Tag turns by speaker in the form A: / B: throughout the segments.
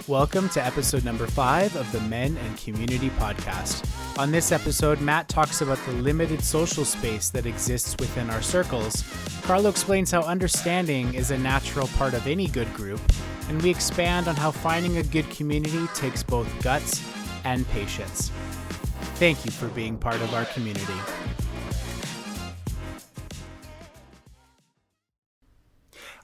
A: Welcome to episode number 5 of the Men and Community Podcast. On this episode, Matt talks about the limited social space that exists within our circles. Carlo explains how understanding is a natural part of any good group, and we expand on how finding a good community takes both guts and patience. Thank you for being part of our community.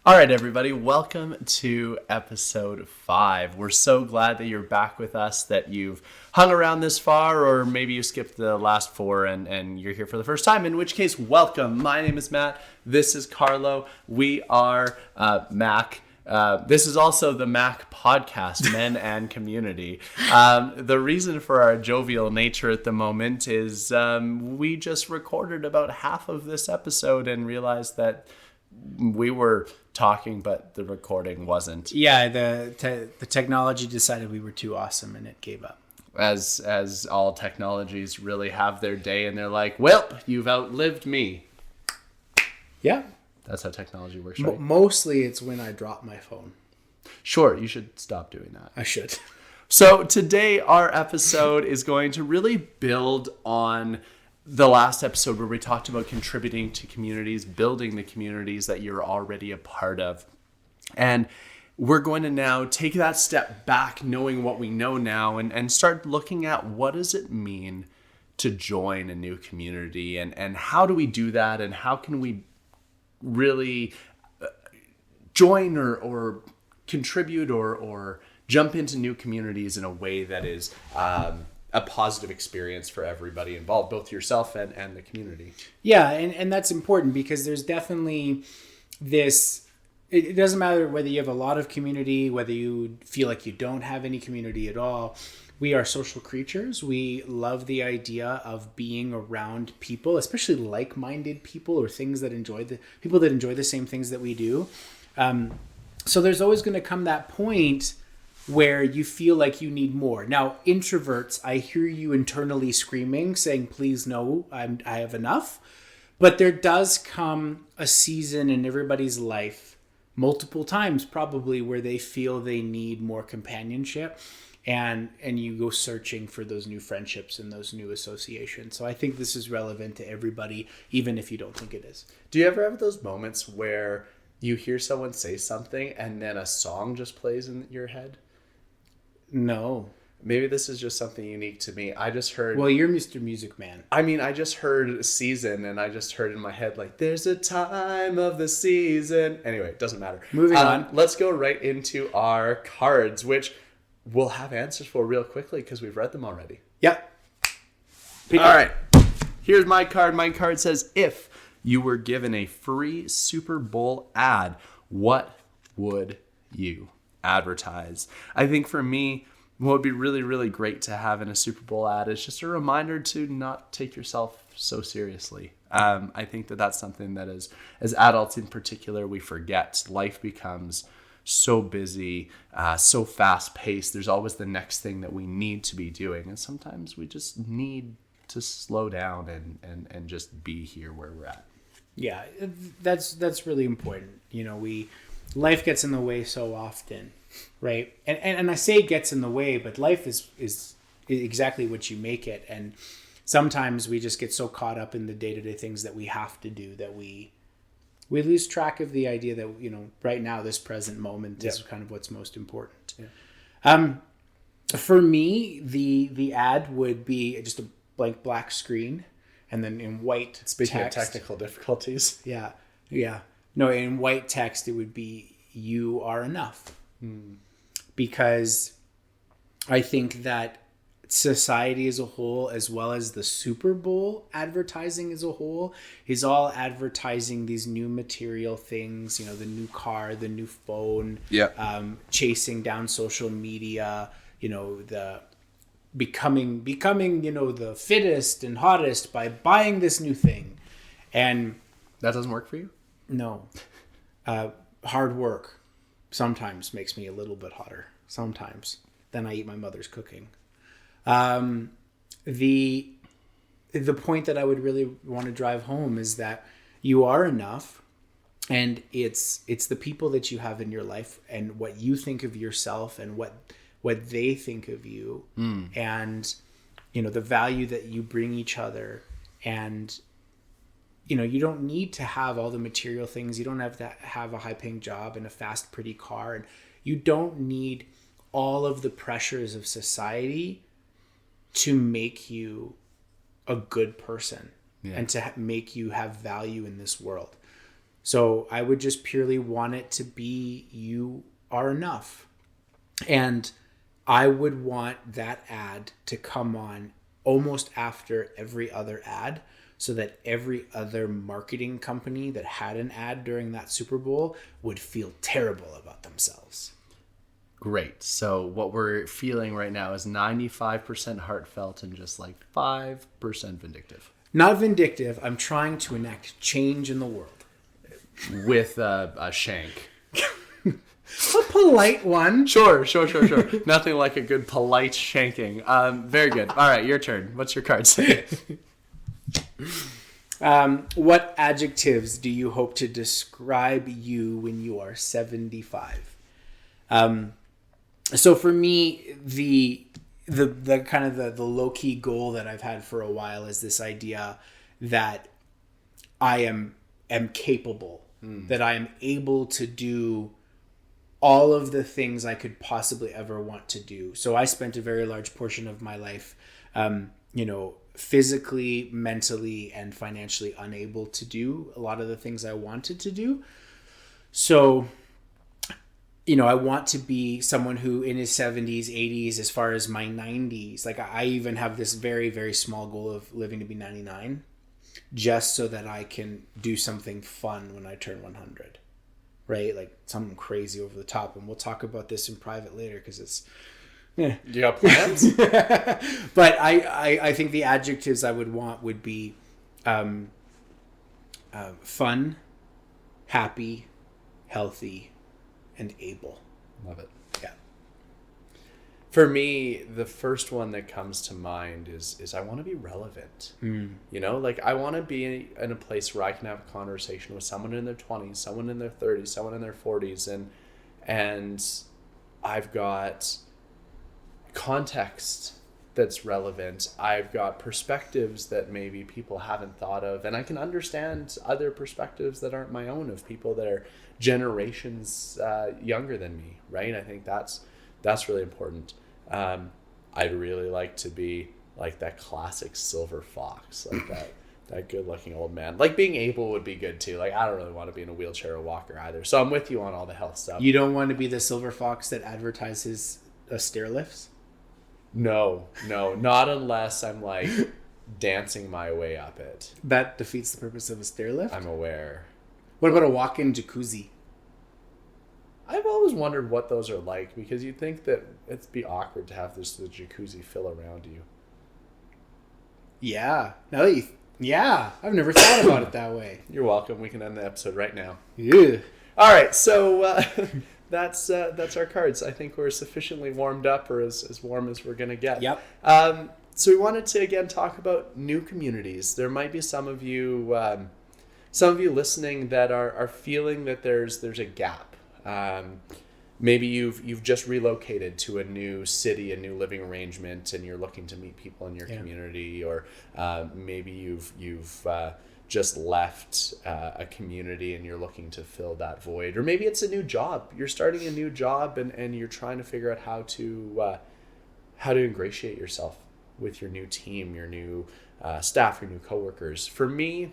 B: All right, everybody, welcome to episode 5. We're so glad that you're back with us, that you've hung around this far, or maybe you skipped the last 4 and you're here for the first time, in which case, welcome. My name is Matt. This is Carlo. We are Mac. This is also the Mac podcast, Men and Community. The reason for our jovial nature at the moment is we just recorded about half of this episode and realized that we were talking, but the recording wasn't.
A: Yeah, the technology decided we were too awesome and it gave up.
B: As all technologies really have their day, and they're like, well, you've outlived me.
A: Yeah.
B: That's how technology works, right?
A: Mostly it's when I drop my phone.
B: Sure, you should stop doing that.
A: I should.
B: So today our episode is going to really build on the last episode where we talked about contributing to communities, building the communities that you're already a part of. And we're going to now take that step back, knowing what we know now, and start looking at what does it mean to join a new community, and how do we do that, and how can we really join or contribute or jump into new communities in a way that is a positive experience for everybody involved, both yourself and the community.
A: Yeah, and that's important because there's definitely this, it doesn't matter whether you have a lot of community, whether you feel like you don't have any community at all. We are social creatures. We love the idea of being around people, especially like-minded people or things that enjoy the same things that we do. So there's always going to come that point where you feel like you need more. Now, introverts, I hear you internally screaming, saying, please no, I have enough. But there does come a season in everybody's life, multiple times probably, where they feel they need more companionship. And you go searching for those new friendships and those new associations. So I think this is relevant to everybody, even if you don't think it is.
B: Do you ever have those moments where you hear someone say something and then a song just plays in your head?
A: No.
B: Maybe this is just something unique to me. I just heard...
A: Well, you're Mr. Music Man.
B: I mean, I just heard Season, and I just heard in my head, like, there's a time of the season. Anyway, it doesn't matter.
A: Moving on.
B: Let's go right into our cards, which we'll have answers for real quickly because we've read them already.
A: Yep.
B: All right. Here's my card. My card says, if you were given a free Super Bowl ad, what would you advertise? I think for me, what would be really, really great to have in a Super Bowl ad is just a reminder to not take yourself so seriously. I think that's something that as adults in particular, we forget. Life becomes so busy, so fast paced. There's always the next thing that we need to be doing. And sometimes we just need to slow down and just be here where we're at. Yeah,
A: that's really important. You know, life gets in the way so often, right? And I say it gets in the way, but life is exactly what you make it. And sometimes we just get so caught up in the day-to-day things that we have to do that we lose track of the idea that, you know, right now, this present moment is kind of what's most important. Yeah. For me, the ad would be just a blank black screen, and then in white
B: Speaking
A: text,
B: of technical difficulties.
A: Yeah. No, in white text, it would be, you are enough. Because I think that society as a whole, as well as the Super Bowl advertising as a whole, is all advertising these new material things, you know, the new car, the new phone, chasing down social media, you know, the becoming, you know, the fittest and hottest by buying this new thing. And
B: that doesn't work for you?
A: No. Hard work sometimes makes me a little bit hotter. Sometimes. Then I eat my mother's cooking. The point that I would really want to drive home is that you are enough, and it's the people that you have in your life and what you think of yourself and what what they think of you, and the value that you bring each other. And you don't need to have all the material things. You don't have to have a high-paying job and a fast, pretty car, and you don't need all of the pressures of society to make you a good person and to make you have value in this world. So I would just purely want it to be, you are enough. And I would want that ad to come on almost after every other ad, so that every other marketing company that had an ad during that Super Bowl would feel terrible about themselves.
B: Great. So what we're feeling right now is 95% heartfelt and just like 5% vindictive.
A: Not vindictive. I'm trying to enact change in the world.
B: With a shank.
A: A polite one.
B: Sure. Nothing like a good polite shanking. Very good. All right, your turn. What's your card say?
A: What adjectives do you hope to describe you when you are 75? So for me, the kind of the low-key goal that I've had for a while is this idea that I am capable, that I am able to do all of the things I could possibly ever want to do. So I spent a very large portion of my life, physically, mentally, and financially unable to do a lot of the things I wanted to do. So, I want to be someone who in his 70s, 80s, as far as my 90s, like I even have this very, very small goal of living to be 99, just so that I can do something fun when I turn 100, right? Like something crazy over the top. And we'll talk about this in private later because it's,
B: You got plans?
A: But I think the adjectives I would want would be fun, happy, healthy, and able.
B: Love it.
A: Yeah.
B: For me, the first one that comes to mind is I want to be relevant. Like I want to be in a place where I can have a conversation with someone in their 20s, someone in their 30s, someone in their 40s, and I've got context that's relevant. I've got perspectives that maybe people haven't thought of, and I can understand other perspectives that aren't my own, of people that are generations younger than me, right? I think that's really important. I'd really like to be like that classic silver fox, like that good looking old man. Like being able would be good too. Like I don't really want to be in a wheelchair or walker either. So I'm with you on all the health stuff.
A: You don't want to be the silver fox that advertises stair lifts?
B: No, not unless I'm like dancing my way up it.
A: That defeats the purpose of a stair lift?
B: I'm aware.
A: What about a walk-in jacuzzi?
B: I've always wondered what those are like, because you'd think that it'd be awkward to have the jacuzzi fill around you.
A: Yeah. I've never thought about it that way.
B: You're welcome. We can end the episode right now.
A: Yeah.
B: All right, so that's our cards. I think we're sufficiently warmed up, or as warm as we're going to get.
A: Yep.
B: So we wanted to, again, talk about new communities. There might be some of you listening that are feeling that there's a gap. Maybe you've just relocated to a new city, a new living arrangement, and you're looking to meet people in your community, or maybe you've just left a community and you're looking to fill that void, or maybe it's a new job. You're starting a new job and you're trying to figure out how to ingratiate yourself with your new team, your new staff, your new coworkers. For me,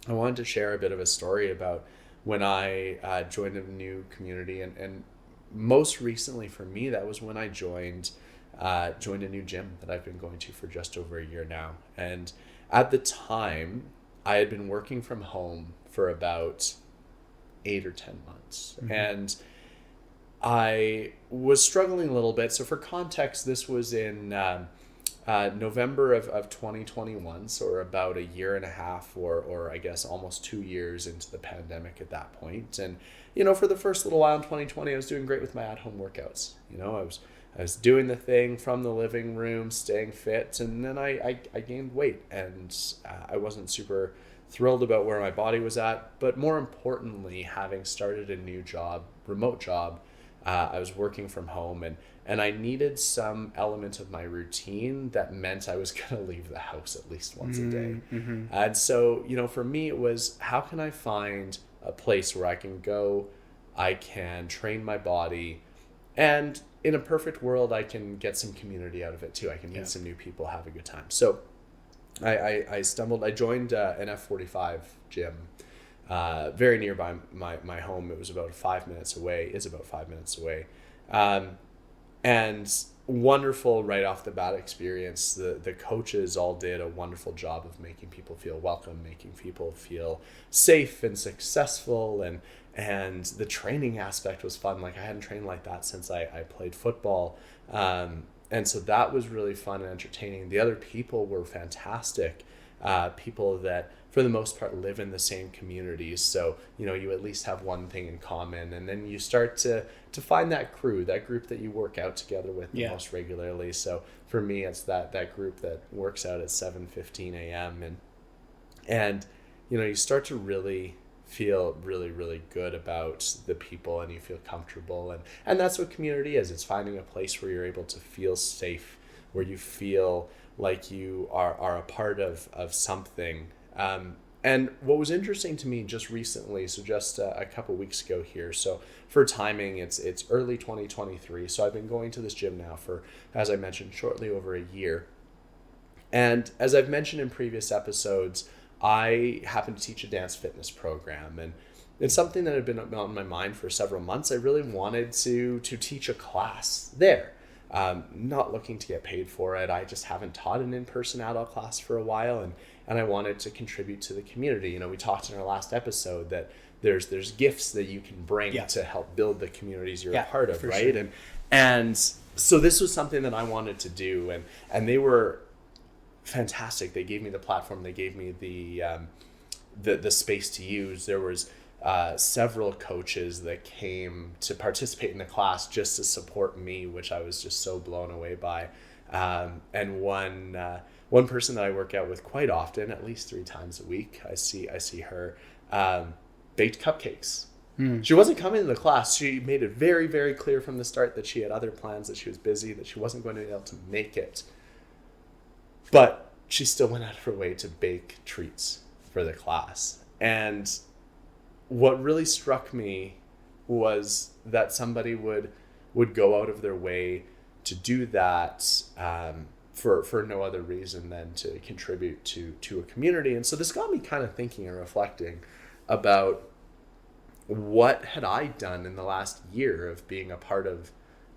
B: I wanted to share a bit of a story about when I joined a new community, and most recently for me, that was when I joined a new gym that I've been going to for just over a year now. And at the time, I had been working from home for about 8 or 10 months. Mm-hmm. And I was struggling a little bit. So for context, this was in November of 2021, so we're about a year and a half, or I guess almost 2 years into the pandemic at that point. And for the first little while in 2020, I was doing great with my at-home workouts. I was doing the thing from the living room, staying fit, and then I gained weight, and I wasn't super thrilled about where my body was at. But more importantly, having started a new job, remote job, I was working from home, and I needed some element of my routine that meant I was going to leave the house at least once a day. And so, for me, it was, how can I find a place where I can go, I can train my body, and in a perfect world, I can get some community out of it too. I can meet some new people, have a good time. So I joined an F45 gym very nearby my home. It was about 5 minutes away, and wonderful right off the bat experience. The coaches all did a wonderful job of making people feel welcome, making people feel safe and successful, and the training aspect was fun. Like, I hadn't trained like that since I played football. And so that was really fun and entertaining. The other people were fantastic. People that, for the most part, live in the same communities. So, you at least have one thing in common. And then you start to find that group that you work out together with the most regularly. So for me, it's that group that works out at 7:15 a.m. And you start to really feel really, really good about the people, and you feel comfortable. And that's what community is. It's finding a place where you're able to feel safe, where you feel like you are a part of something. And what was interesting to me just recently, so just a couple weeks ago here, so for timing, it's early 2023. So I've been going to this gym now for, as I mentioned, shortly over a year. And as I've mentioned in previous episodes, I happen to teach a dance fitness program, and it's something that had been on my mind for several months. I really wanted to teach a class there. Not looking to get paid for it. I just haven't taught an in-person adult class for a while, and I wanted to contribute to the community. We talked in our last episode that there's gifts that you can bring to help build the communities you're a part of, right? Sure. And so this was something that I wanted to do, and they were fantastic. They gave me the platform. They gave me the space to use. There was several coaches that came to participate in the class just to support me, which I was just so blown away by. And one person that I work out with quite often, at least 3 times a week, I see her, baked cupcakes. She wasn't coming to the class. She made it very, very clear from the start that she had other plans, that she was busy, that she wasn't going to be able to make it. But she still went out of her way to bake treats for the class. And what really struck me was that somebody would go out of their way to do that for no other reason than to contribute to a community. And so this got me kind of thinking and reflecting about what had I done in the last year of being a part of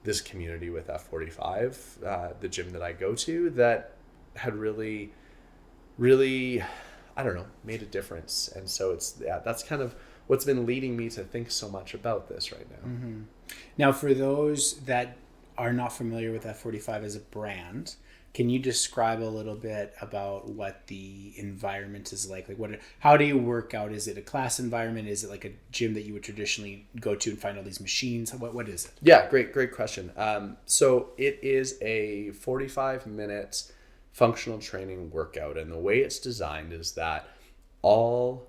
B: this community with F45, the gym that I go to, that had really, really, I don't know, made a difference. And so that's kind of what's been leading me to think so much about this right now.
A: Mm-hmm. Now, for those that are not familiar with F45 as a brand, can you describe a little bit about what the environment is like? Like, how do you work out? Is it a class environment? Is it like a gym that you would traditionally go to and find all these machines? What is it?
B: Yeah, great question. So it is a 45-minute functional training workout, and the way it's designed is that all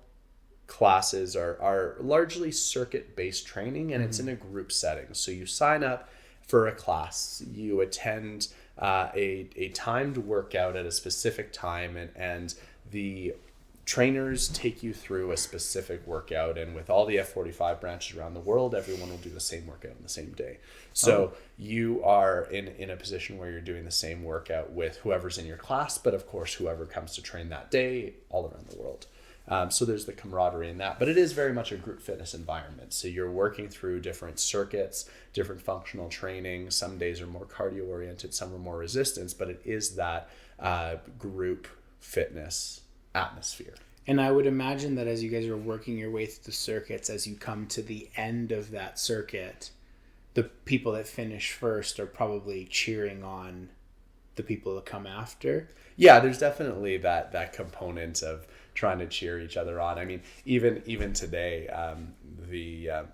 B: classes are largely circuit-based training, and it's in a group setting. So you sign up for a class, you attend a timed workout at a specific time, and the trainers take you through a specific workout. And with all the F45 branches around the world, everyone will do the same workout on the same day. So you are in a position where you're doing the same workout with whoever's in your class, but of course whoever comes to train that day all around the world. So there's the camaraderie in that, but it is very much a group fitness environment. So you're working through different circuits, different functional training. Some days are more cardio oriented, some are more resistance, but it is that group fitness atmosphere.
A: And I would imagine that as you guys are working your way through the circuits, as you come to the end of that circuit, the people that finish first are probably cheering on the people that come after.
B: Yeah, there's definitely that component of trying to cheer each other on. I mean, even today,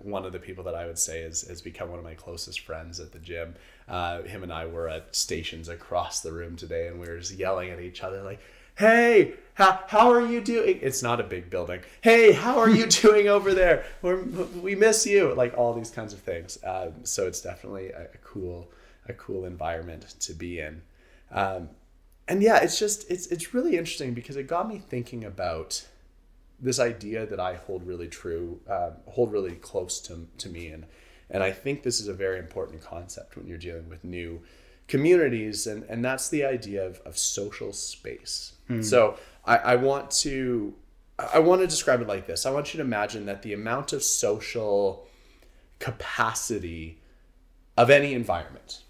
B: one of the people that I would say has become one of my closest friends at the gym. Him and I were at stations across the room today, and we were just yelling at each other like, Hey, how are you doing? It's not a big building. Hey, how are you doing over there? We miss you. Like all these kinds of things. So it's definitely a cool environment to be in. And yeah, it's really interesting because it got me thinking about this idea that I hold really close to me. And I think this is a very important concept when you're dealing with new communities, and that's the idea of social space. So I want to describe it like this. I want you to imagine that the amount of social capacity of any environment,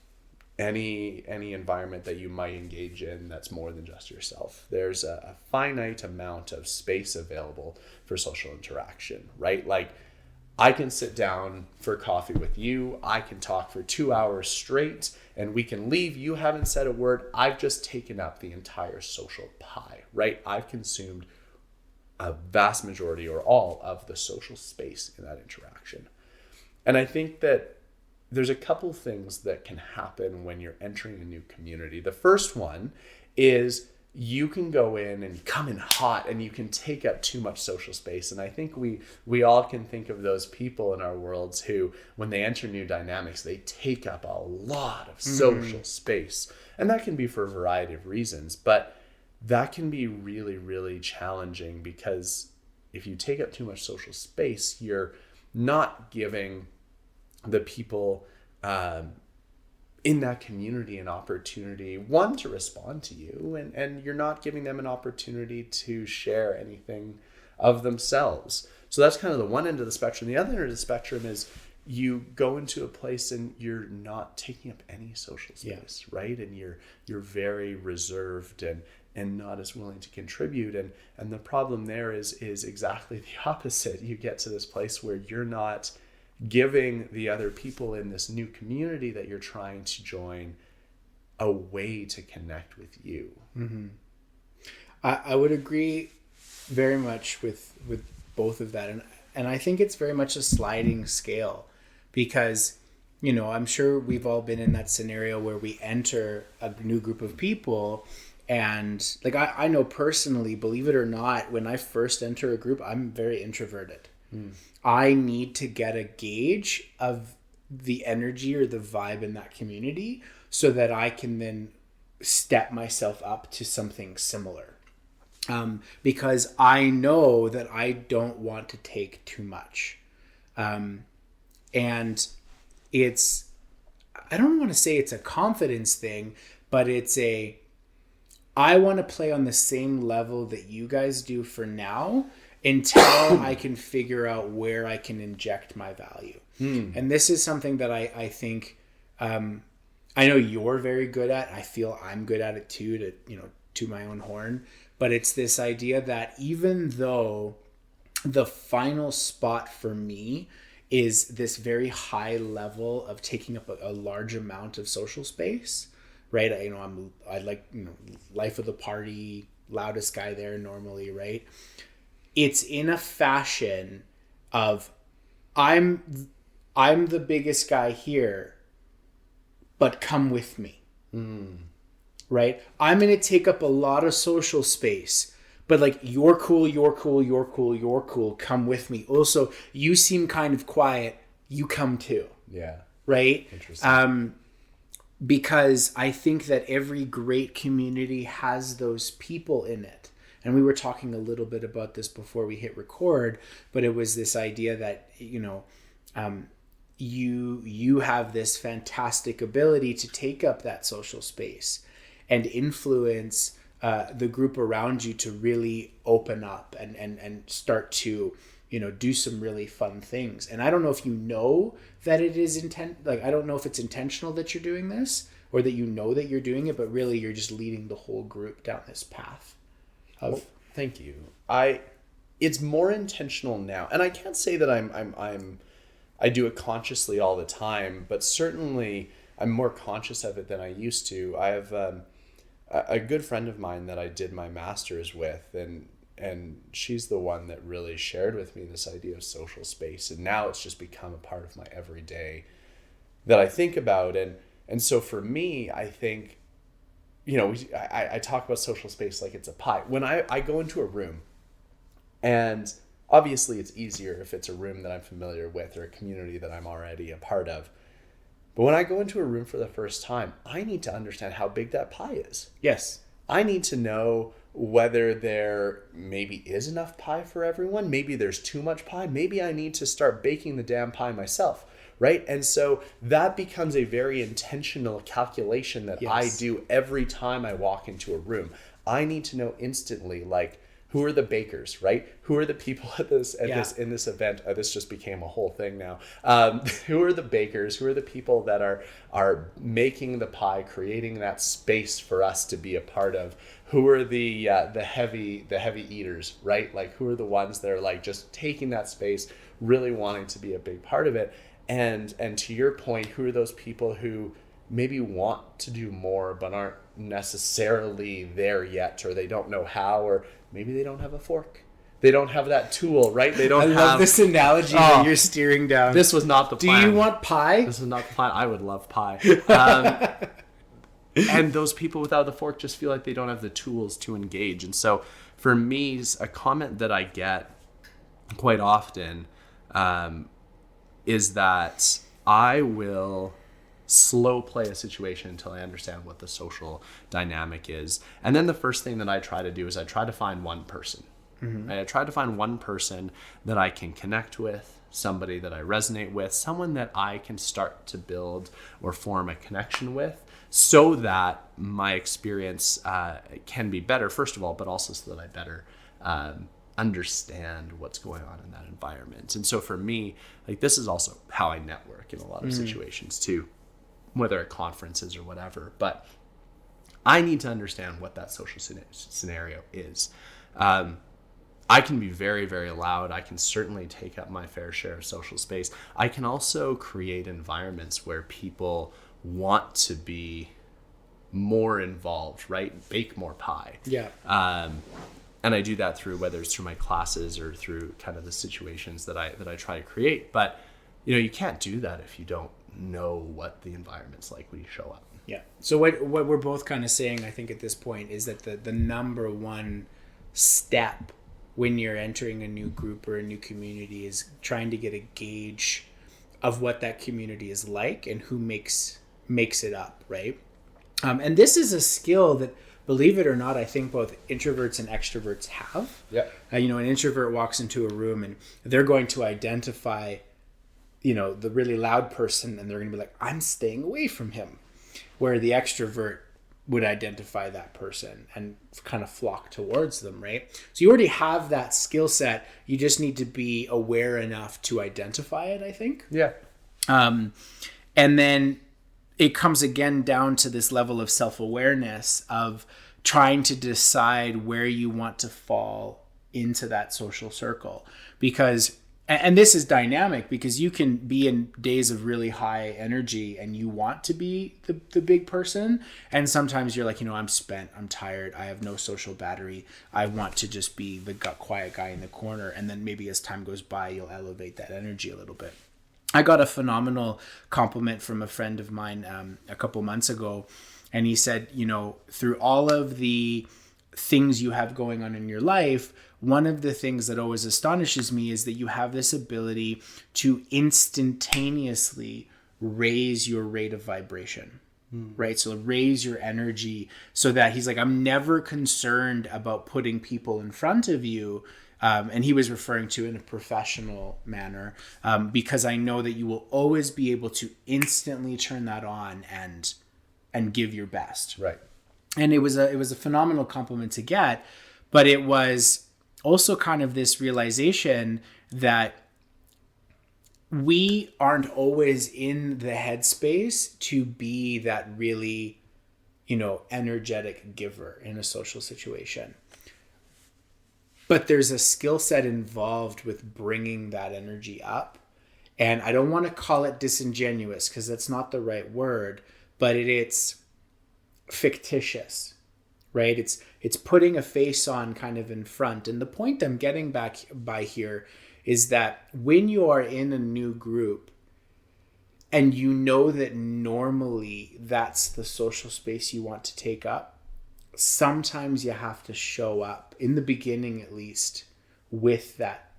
B: any environment that you might engage in that's more than just yourself, there's a finite amount of space available for social interaction, right? Like, I can sit down for coffee with you. I can talk for 2 hours straight and we can leave. You haven't said a word. I've just taken up the entire social pie, right? I've consumed a vast majority or all of the social space in that interaction. And I think that there's a couple things that can happen when you're entering a new community. The first one is you can go in and come in hot and you can take up too much social space. And I think we all can think of those people in our worlds who, when they enter new dynamics, they take up a lot of social space. And that can be for a variety of reasons, but that can be really, really challenging because if you take up too much social space, you're not giving the people in that community an opportunity, one, to respond to you, and you're not giving them an opportunity to share anything of themselves. So that's kind of the one end of the spectrum. The other end of the spectrum is you go into a place and you're not taking up any social space, right? And you're very reserved and not as willing to contribute. And the problem there is exactly the opposite. You get to this place where you're not giving the other people in this new community that you're trying to join a way to connect with you.
A: I would agree very much with both of that. And I think it's very much a sliding scale because, you know, I'm sure we've all been in that scenario where we enter a new group of people. And like, I know personally, believe it or not, when I first enter a group, I'm very introverted. I need to get a gauge of the energy or the vibe in that community so that I can then step myself up to something similar. Because I know that I don't want to take too much. And it's, I don't want to say it's a confidence thing, but it's I want to play on the same level that you guys do for now until I can figure out where I can inject my value. And this is something that I think, I know you're very good at. I feel I'm good at it too, to my own horn. But it's this idea that even though the final spot for me is this very high level of taking up a large amount of social space, right? I like, life of the party, loudest guy there normally, right? It's in a fashion of I'm the biggest guy here, but come with me. Right? I'm going to take up a lot of social space, but like, you're cool, come with me. Also, you seem kind of quiet, you come too.
B: Yeah.
A: Right?
B: Interesting.
A: Because I think that every great community has those people in it. And we were talking a little bit about this before we hit record, but it was this idea that, you have this fantastic ability to take up that social space and influence the group around you to really open up and start to, do some really fun things. And I don't know if you know that it is I don't know if it's intentional that you're doing this or that that you're doing it, but really you're just leading the whole group down this path.
B: Well, thank you. It's more intentional now, and I can't say that I do it consciously all the time, but certainly I'm more conscious of it than I used to. I have a good friend of mine that I did my master's with, and she's the one that really shared with me this idea of social space, and now it's just become a part of my everyday that I think about. And so for me, I think I talk about social space like it's a pie. When I go into a room, and obviously it's easier if it's a room that I'm familiar with or a community that I'm already a part of. But when I go into a room for the first time, I need to understand how big that pie is.
A: Yes.
B: I need to know whether there maybe is enough pie for everyone. Maybe there's too much pie. Maybe I need to start baking the damn pie myself. Right. And so that becomes a very intentional calculation that I do every time I walk into a room. I need to know instantly, like, who are the bakers, right? Who are the people in this event? This just became a whole thing now. Who are the bakers? Who are the people that are making the pie, creating that space for us to be a part of? Who are the heavy eaters, right? Like, who are the ones that are like just taking that space, really wanting to be a big part of it? And to your point, who are those people who maybe want to do more but aren't necessarily there yet, or they don't know how, or maybe they don't have a fork. They don't have that tool, right? They don't have... I
A: love this analogy that you're steering down.
B: This was not the plan.
A: Do you want pie?
B: This is not the plan. I would love pie. And those people without the fork just feel like they don't have the tools to engage. And so for me, a comment that I get quite often is that I will slow play a situation until I understand what the social dynamic is. And then the first thing that I try to do is I try to find one person. Mm-hmm. I try to find one person that I can connect with, somebody that I resonate with, someone that I can start to build or form a connection with, so that my experience can be better, first of all, but also so that I better understand what's going on in that environment. And so for me, like, this is also how I network in a lot of situations too, whether at conferences or whatever. But I need to understand what that social scenario is. I can be very, very loud. I can certainly take up my fair share of social space. I can also create environments where people want to be more involved, right? Bake more pie.
A: Yeah.
B: And I do that through, whether it's through my classes or through kind of the situations that I try to create. But, you can't do that if you don't know what the environment's like when you show up.
A: Yeah. So what we're both kind of saying, I think, at this point is that the number one step when you're entering a new group or a new community is trying to get a gauge of what that community is like and who makes it up, right? And this is a skill that, believe it or not, I think both introverts and extroverts have.
B: Yeah.
A: An introvert walks into a room and they're going to identify, the really loud person, and they're going to be like, I'm staying away from him. Where the extrovert would identify that person and kind of flock towards them, right? So you already have that skill set. You just need to be aware enough to identify it, I think.
B: Yeah.
A: And then it comes again down to this level of self-awareness of trying to decide where you want to fall into that social circle. Because, and this is dynamic, because you can be in days of really high energy and you want to be the big person. And sometimes you're like, I'm spent, I'm tired, I have no social battery. I want to just be the quiet guy in the corner. And then maybe as time goes by, you'll elevate that energy a little bit. I got a phenomenal compliment from a friend of mine a couple months ago. And he said, through all of the things you have going on in your life, one of the things that always astonishes me is that you have this ability to instantaneously raise your rate of vibration, right? So raise your energy, so that he's like, I'm never concerned about putting people in front of you. And he was referring to in a professional manner, because I know that you will always be able to instantly turn that on and give your best.
B: Right.
A: And it was a phenomenal compliment to get, but it was also kind of this realization that we aren't always in the headspace to be that really, energetic giver in a social situation. But there's a skill set involved with bringing that energy up. And I don't want to call it disingenuous, because that's not the right word, but it's fictitious, right? It's putting a face on kind of in front. And the point I'm getting back by here is that when you are in a new group and you know that normally that's the social space you want to take up, sometimes you have to show up in the beginning, at least, with that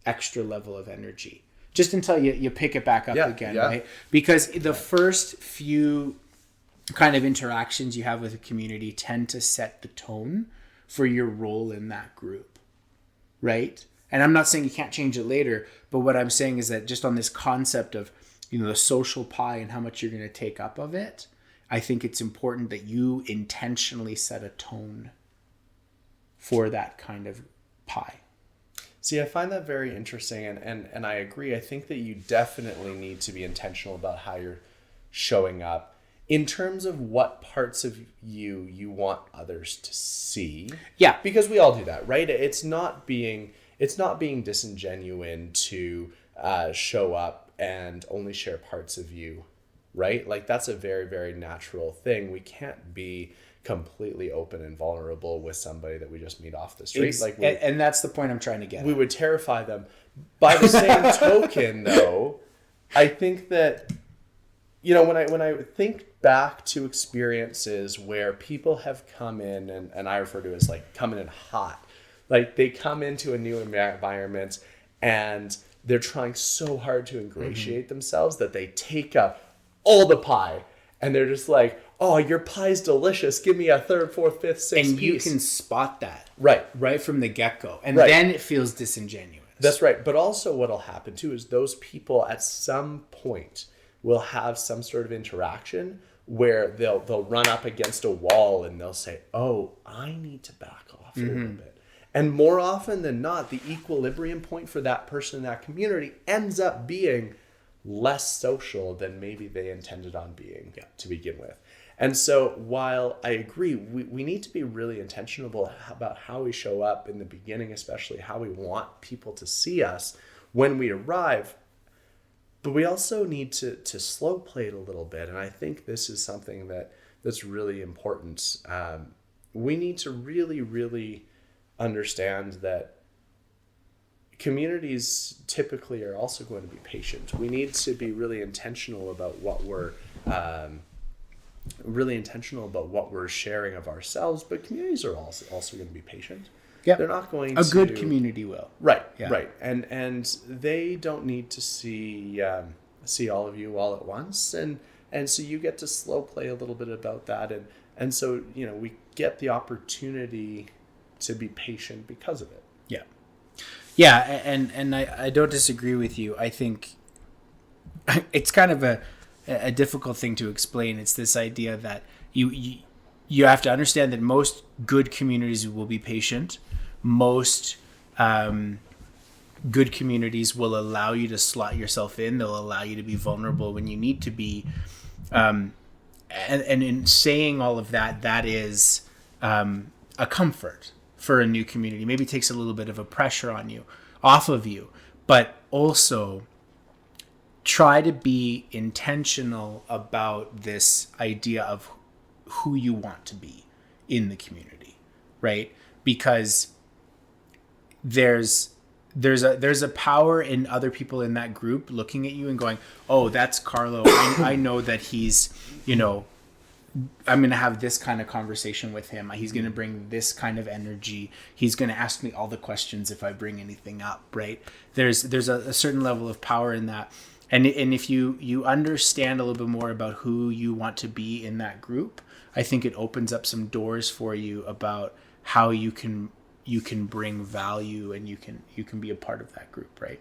A: extra level of energy, just until you pick it back up again, right? Because the first few kind of interactions you have with a community tend to set the tone for your role in that group, right? And I'm not saying you can't change it later, but what I'm saying is that just on this concept of, the social pie and how much you're going to take up of it, I think it's important that you intentionally set a tone for that kind of pie.
B: See, I find that very interesting, and I agree. I think that you definitely need to be intentional about how you're showing up in terms of what parts of you want others to see.
A: Yeah.
B: Because we all do that, right? It's not being disingenuous to show up and only share parts of you, right? Like, that's a very, very natural thing. We can't be completely open and vulnerable with somebody that we just meet off the street.
A: And that's the point I'm trying to get
B: we
A: at.
B: Would terrify them. By the same token, though, I think that, when I think back to experiences where people have come in, and I refer to it as like coming in hot, like they come into a new environment and they're trying so hard to ingratiate themselves that they take up all the pie, and they're just like, oh, your pie's delicious. Give me a third, fourth, fifth, sixth
A: and
B: piece.
A: You can spot that.
B: Right
A: from the get-go. And then it feels disingenuous.
B: That's right. But also what'll happen too is those people at some point will have some sort of interaction where they'll run up against a wall and they'll say, oh, I need to back off a little bit. And more often than not, the equilibrium point for that person in that community ends up being less social than maybe they intended on being to begin with. And so while I agree, we need to be really intentional about how we show up in the beginning, especially how we want people to see us when we arrive. But we also need to slow play it a little bit. And I think this is something that's really important. We need to really, really understand that communities typically are also going to be patient. We need to be really intentional about what we're sharing of ourselves, but communities are also going to be patient.
A: Yeah,
B: they're not going
A: to. A good community will.
B: Right, right, and they don't need to see all of you all at once, and so you get to slow play a little bit about that, and so we get the opportunity to be patient because of it.
A: Yeah, and I don't disagree with you. I think it's kind of a difficult thing to explain. It's this idea that you have to understand that most good communities will be patient. Most good communities will allow you to slot yourself in. They'll allow you to be vulnerable when you need to be. And in saying all of that, that is a comfort for a new community. Maybe takes a little bit of a pressure off of you, but also try to be intentional about this idea of who you want to be in the community, right? Because there's a power in other people in that group looking at you and going, oh, that's Carlo. I know that he's, I'm going to have this kind of conversation with him. He's going to bring this kind of energy. He's going to ask me all the questions if I bring anything up, right? There's a certain level of power in that. And if you understand a little bit more about who you want to be in that group, I think it opens up some doors for you about how you can bring value and you can be a part of that group, right?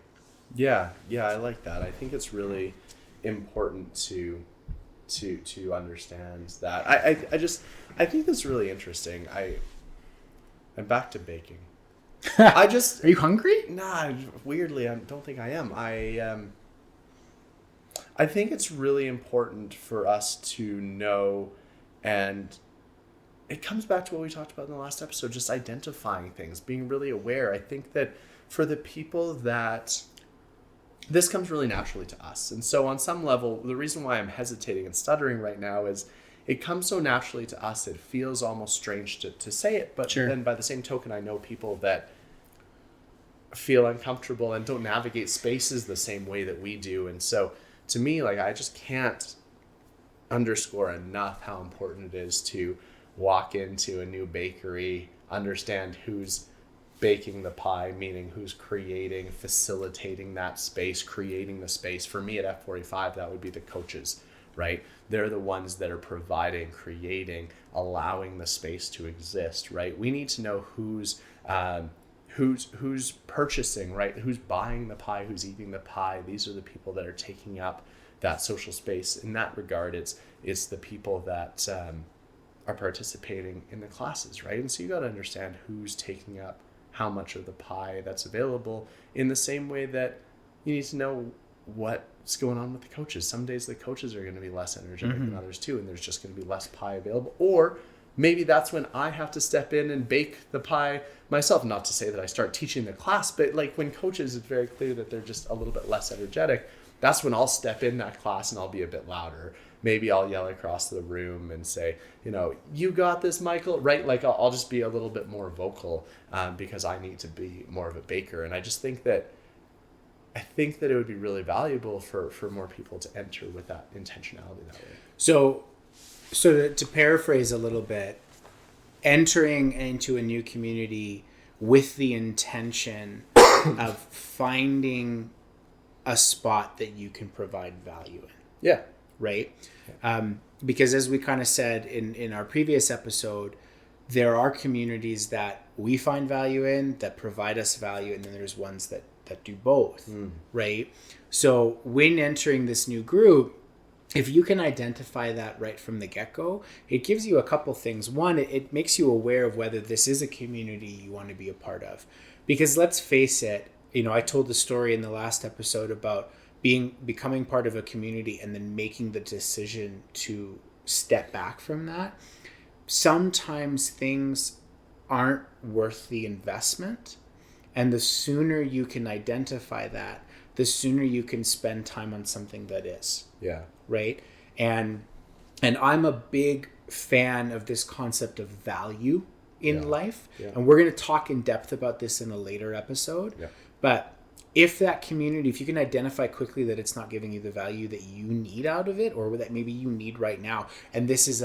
B: Yeah, I like that. I think it's really important to understand that. I think that's really interesting. I'm back to baking. Are
A: you hungry?
B: Nah, weirdly, I don't think I am. I think it's really important for us to know, and it comes back to what we talked about in the last episode, just identifying things, being really aware. I think that for the people that this comes really naturally to us. And so on some level, the reason why I'm hesitating and stuttering right now is it comes so naturally to us, it feels almost strange to say it. But
A: sure.
B: Then by the same token, I know people that feel uncomfortable and don't navigate spaces the same way that we do. And so to me, I just can't underscore enough how important it is to walk into a new bakery, understand who's baking the pie, meaning who's facilitating that space, creating the space. For me at F45, that would be the coaches, right? They're the ones that are providing, creating, allowing the space to exist, right? We need to know who's purchasing, right? Who's buying the pie, who's eating the pie. These are the people that are taking up that social space. In that regard, it's the people that are participating in the classes, right? And so you got to understand who's taking up how much of the pie that's available, in the same way that you need to know what's going on with the coaches. Some days the coaches are going to be less energetic than others too, and there's just going to be less pie available. Or maybe that's when I have to step in and bake the pie myself. Not to say that I start teaching the class, but like when coaches, it's very clear that they're just a little bit less energetic. That's when I'll step in that class and I'll be a bit louder. Maybe I'll yell across the room and say, you got this, Michael, right? Like I'll just be a little bit more vocal because I need to be more of a baker. And I just think that it would be really valuable for more people to enter with that intentionality that way.
A: So to paraphrase a little bit, entering into a new community with the intention of finding a spot that you can provide value in.
B: Yeah.
A: Right? Because as we kind of said in our previous episode, there are communities that we find value in, that provide us value, and then there's ones that do both, right? So when entering this new group, if you can identify that right from the get-go, it gives you a couple things. One, it makes you aware of whether this is a community you want to be a part of. Because let's face it, I told the story in the last episode about becoming part of a community and then making the decision to step back from that. Sometimes things aren't worth the investment, and the sooner you can identify that, the sooner you can spend time on something that is.
B: Yeah.
A: Right? And I'm a big fan of this concept of value in life. Yeah. And we're going to talk in depth about this in a later episode. Yeah. But if that community, if you can identify quickly that it's not giving you the value that you need out of it, or that maybe you need right now, and this does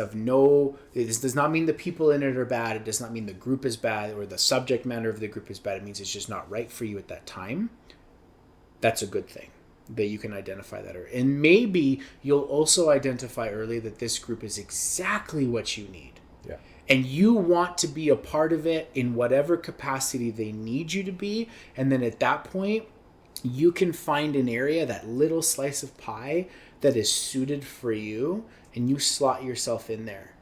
A: not mean the people in it are bad. It does not mean the group is bad or the subject matter of the group is bad. It means it's just not right for you at that time. That's a good thing that you can identify that early. And maybe you'll also identify early that this group is exactly what you need.
B: Yeah.
A: And you want to be a part of it in whatever capacity they need you to be. And then at that point, you can find an area, that little slice of pie that is suited for you, and you slot yourself in there.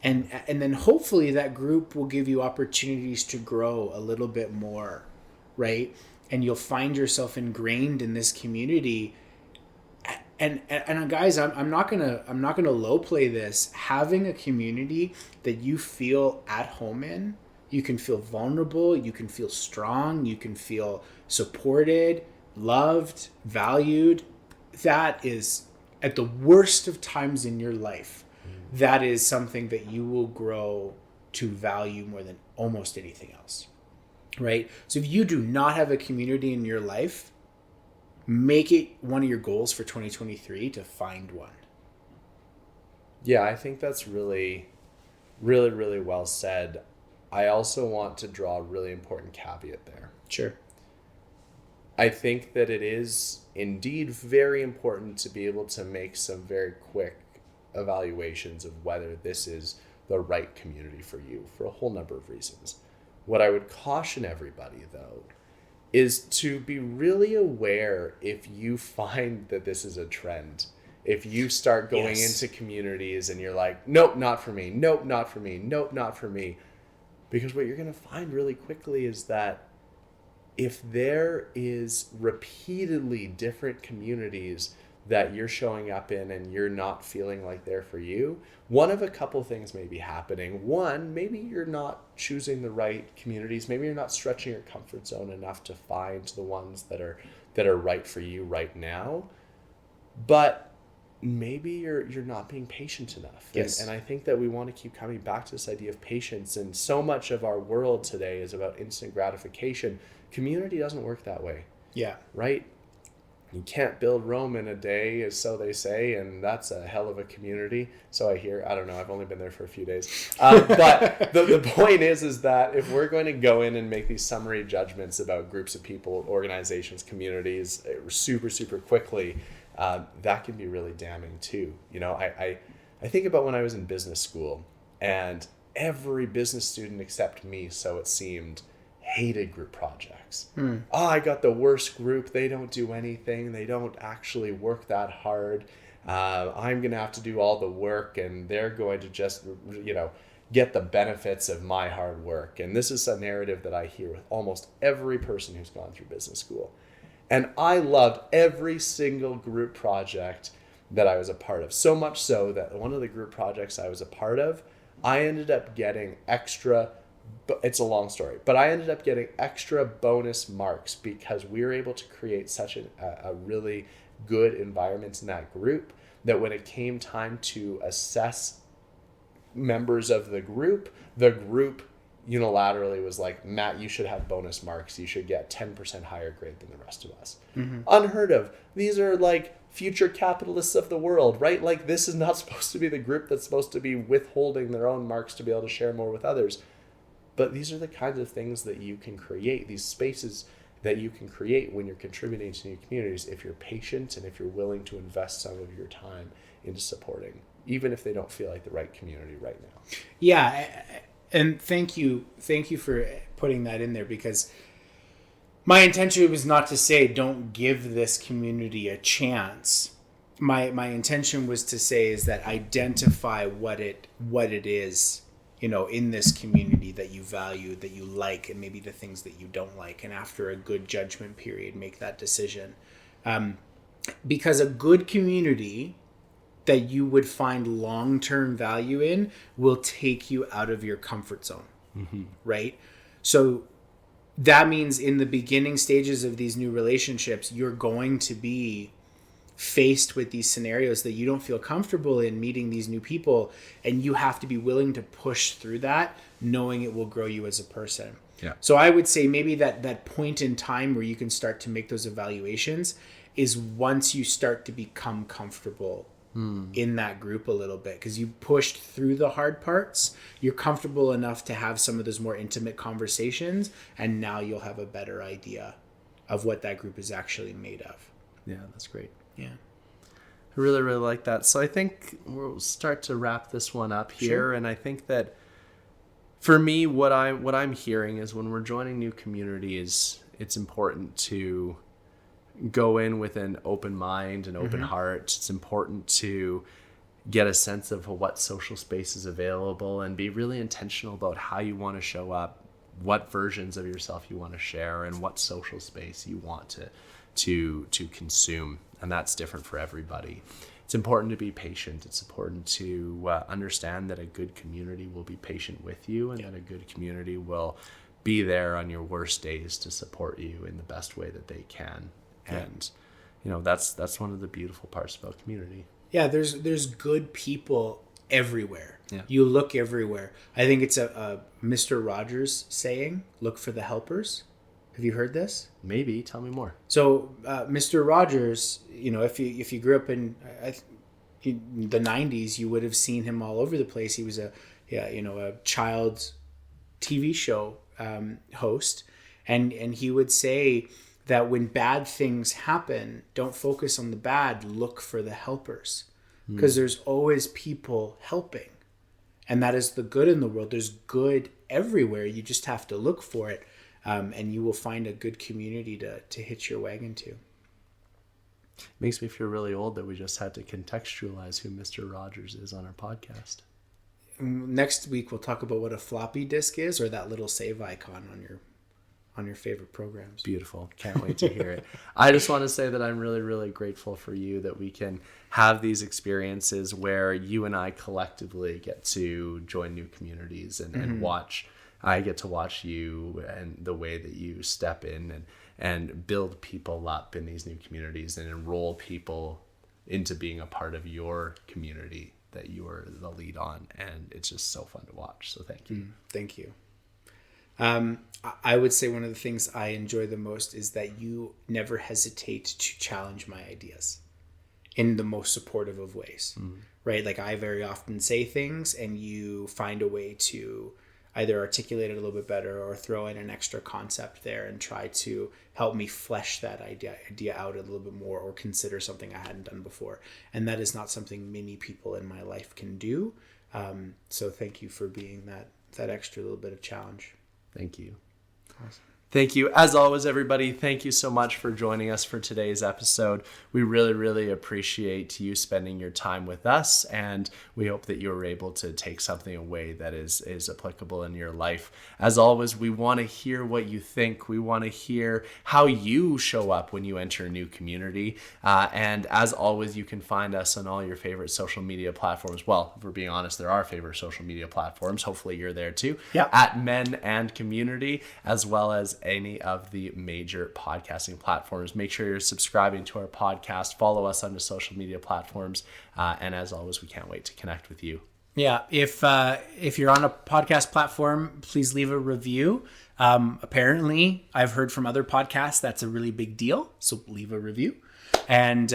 A: And then hopefully that group will give you opportunities to grow a little bit more, right? And you'll find yourself ingrained in this community. And guys, I'm not gonna low play this. Having a community that you feel at home in, you can feel vulnerable, you can feel strong, you can feel supported, loved, valued. That is, at the worst of times in your life, that is something that you will grow to value more than almost anything else. Right? So if you do not have a community in your life, make it one of your goals for 2023 to find one.
B: Yeah, I think that's really, really, really well said. I also want to draw a really important caveat there.
A: Sure.
B: I think that it is indeed very important to be able to make some very quick evaluations of whether this is the right community for you for a whole number of reasons. What I would caution everybody, though, is to be really aware if you find that this is a trend. If you start going into communities and you're like, nope, not for me, nope, not for me, nope, not for me. Because what you're going to find really quickly is that if there is repeatedly different communities that you're showing up in and you're not feeling like they're for you, one of a couple things may be happening. One, maybe you're not choosing the right communities. Maybe you're not stretching your comfort zone enough to find the ones that are right for you right now. But maybe you're not being patient enough.
A: Yes.
B: And I think that we want to keep coming back to this idea of patience. And so much of our world today is about instant gratification. Community doesn't work that way.
A: Yeah.
B: Right? you can't build Rome in a day, so they say, and that's a hell of a community. So I hear. I don't know. I've only been there for a few days. But the point is that if we're going to go in and make these summary judgments about groups of people, organizations, communities, super, super quickly, that can be really damning too. You know, I think about when I was in business school, and every business student except me, so it seemed, hated group projects. Oh, I got the worst group. They don't do anything. They don't actually work that hard. I'm going to have to do all the work, and they're going to just, get the benefits of my hard work. And this is a narrative that I hear with almost every person who's gone through business school. And I loved every single group project that I was a part of. So much so that one of the group projects I was a part of, I ended up getting extra, it's a long story, but I ended up getting extra bonus marks because we were able to create such a really good environment in that group that when it came time to assess members of the group unilaterally was like, Matt, you should have bonus marks. You should get 10% higher grade than the rest of us. Unheard of. These are like future capitalists of the world, right? Like, this is not supposed to be the group that's supposed to be withholding their own marks to be able to share more with others. But these are the kinds of things that you can create, these spaces that you can create when you're contributing to new communities, if you're patient and if you're willing to invest some of your time into supporting, even if they don't feel like the right community right now.
A: Yeah. And thank you for putting that in there, because my intention was not to say don't give this community a chance. My intention was to say is that identify what it is, in this community that you value, that you like, and maybe the things that you don't like, and after a good judgment period, make that decision. Because a good community that you would find long-term value in will take you out of your comfort zone, right? So that means in the beginning stages of these new relationships, you're going to be faced with these scenarios that you don't feel comfortable in, meeting these new people, and you have to be willing to push through that, knowing it will grow you as a person.
B: Yeah.
A: So I would say maybe that point in time where you can start to make those evaluations is once you start to become comfortable in that group a little bit, because you pushed through the hard parts, you're comfortable enough to have some of those more intimate conversations, and now you'll have a better idea of what that group is actually made of.
B: Yeah, that's great.
A: Yeah.
B: I really, really like that. So I think we'll start to wrap this one up here. Sure. And I think that for me, what I'm hearing is when we're joining new communities, it's important to go in with an open mind and open heart. It's important to get a sense of what social space is available and be really intentional about how you want to show up, what versions of yourself you want to share, and what social space you want to consume. And that's different for everybody. It's important to be patient. It's important to understand that a good community will be patient with you, and that a good community will be there on your worst days to support you in the best way that they can. And that's one of the beautiful parts about community. Yeah,
A: there's good people everywhere.
B: Yeah.
A: You look everywhere. I think it's a Mr. Rogers saying, look for the helpers. Have you heard this?
B: Maybe. Tell me more.
A: So Mr. Rogers, if you grew up in the 90s, you would have seen him all over the place. He was a child TV show host, and he would say that when bad things happen, don't focus on the bad, look for the helpers, because there's always people helping, and that is the good in the world. There's good everywhere. You just have to look for it, and you will find a good community to hitch your wagon to.
B: Makes me feel really old that we just had to contextualize who Mr. Rogers is on our podcast.
A: Next week, we'll talk about what a floppy disk is, or that little save icon on your favorite programs.
B: Beautiful. Can't wait to hear it. I just want to say that I'm really, really grateful for you that we can have these experiences where you and I collectively get to join new communities and watch. I get to watch you and the way that you step in and build people up in these new communities and enroll people into being a part of your community that you are the lead on. And it's just so fun to watch. So thank you.
A: Thank you. I would say one of the things I enjoy the most is that you never hesitate to challenge my ideas in the most supportive of ways, right? Like I very often say things and you find a way to either articulate it a little bit better or throw in an extra concept there and try to help me flesh that idea out a little bit more or consider something I hadn't done before. And that is not something many people in my life can do. So thank you for being that extra little bit of challenge.
B: Thank you.
A: Awesome.
B: Thank you. As always, everybody, thank you so much for joining us for today's episode. We really, really appreciate you spending your time with us, and we hope that you were able to take something away that is applicable in your life. As always, we want to hear what you think. We want to hear how you show up when you enter a new community. And as always, you can find us on all your favorite social media platforms. Well, if we're being honest, there are favorite social media platforms. Hopefully you're there too.
A: Yep.
B: At Men and Community, as well as any of the major podcasting platforms. Make sure you're subscribing to our podcast. Follow us on the social media platforms. And as always, we can't wait to connect with you.
A: Yeah, if you're on a podcast platform, please leave a review. Apparently, I've heard from other podcasts that's a really big deal. So leave a review, and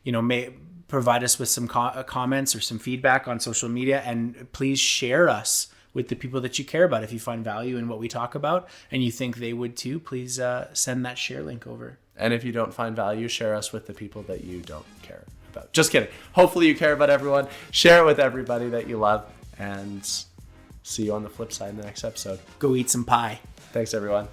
A: may provide us with some comments or some feedback on social media, and please share us with the people that you care about. If you find value in what we talk about and you think they would too, please send that share link over.
B: And if you don't find value, share us with the people that you don't care about. Just kidding. Hopefully you care about everyone. Share it with everybody that you love, and see you on the flip side in the next episode.
A: Go eat some pie.
B: Thanks, everyone.